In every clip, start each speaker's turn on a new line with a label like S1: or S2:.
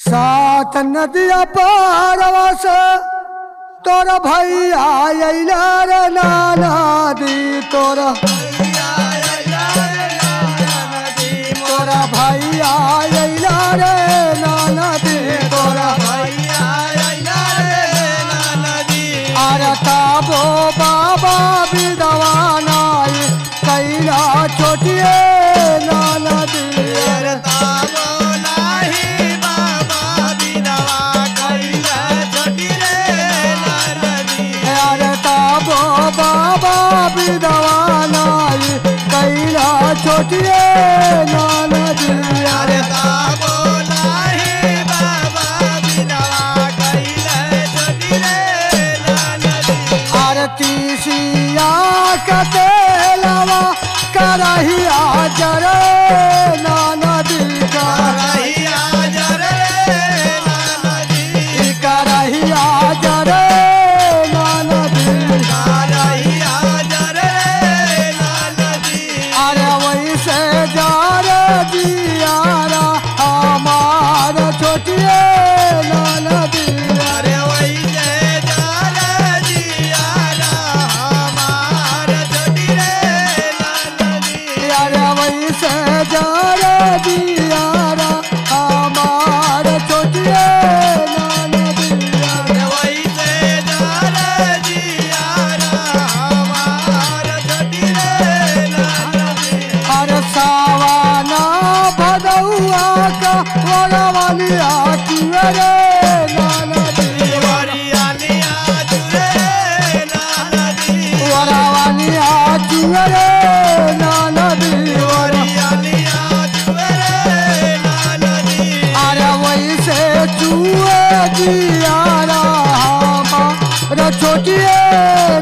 S1: सात नदिया पारवा से तोरा भैया अइला रे नाना दी तोरा भैया अइला रे नाना दी तोरा अरे ताबो बाबा विधवानाई कैला छोटिए नाना दी
S2: अरे ताबो नाही बाबा विधवा कैला छोटी रे नाना दी
S1: अरे ताबो बाबा विधवानाई कैला छोटिए नाना दी
S2: अरे ताबो नाही बाबा विधवा कैला छोटी रे नाना दी
S1: आरती सिया कतेलवा करहिया जरे नाना दी
S2: करहिया जरे नाना दी
S1: करहिया जरे नाना दी
S2: करहिया जरे नाना दी
S1: अरे वैसे जारे दियारा हमार छोटिए नाना दी
S2: अरे वैसे जारे जियारा हमार छोटी रे नाना दी
S1: अरे वैसे जारे दियारा हमार छोटिए नाना दी
S2: अरे वैसे जारे जियारा हमार छोटी रे नाना दी
S1: अरे सावाना भदौआ का वरवलिया तुअरे नाना दी
S2: वरियालिया जुरे नाना दी
S1: वरवलिया तुअरे नाना दी
S2: वरियालिया जुरे नाना दी
S1: अरे वैसे चूहे दियारा हमार छोटिए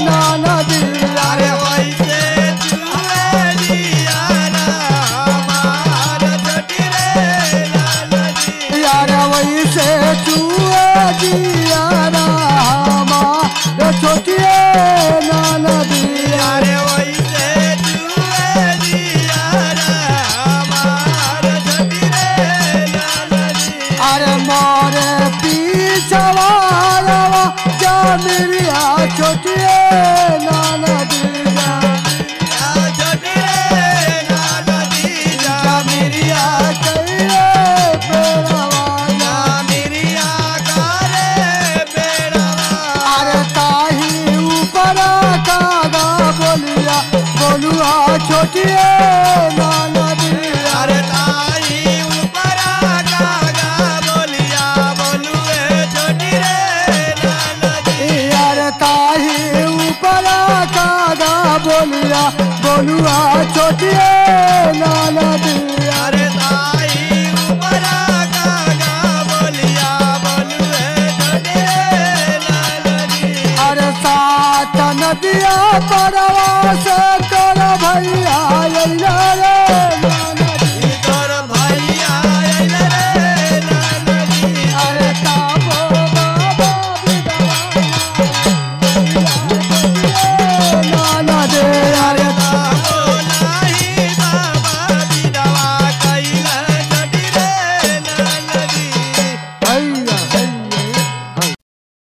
S1: नाना दी
S2: अरे वैसे जुए जियारा हमार छोटी रे नाना दी
S1: यार वैसे चूहे दियारा हमार छोटिए नाना दी
S2: अरे वैसे जुए जियारा हमार छोटी रे नाना दी
S1: अरे मोरे पीछवारवा जमिरिया छोटिए नाना दी
S2: छोटी रे नाना दी
S1: जमिरिया कइले पेड़वाना
S2: मिरिया करे बेड़वा
S1: अरे ताही ऊपर कागा बोलिया बोलुआ छोटिए नाना दी
S2: अरे ताई ऊपर कागा बोलिया बोलुए छोटी रे नाना दी
S1: अरे ताही ऊपर कागा बोलिया बोलुआ छोटिए नाना दी
S2: अरे ताई ऊपर कागा बोलिया बोलुए छोटी रे नाना दी
S1: अरे सात नदिया परवा से तोरा भैया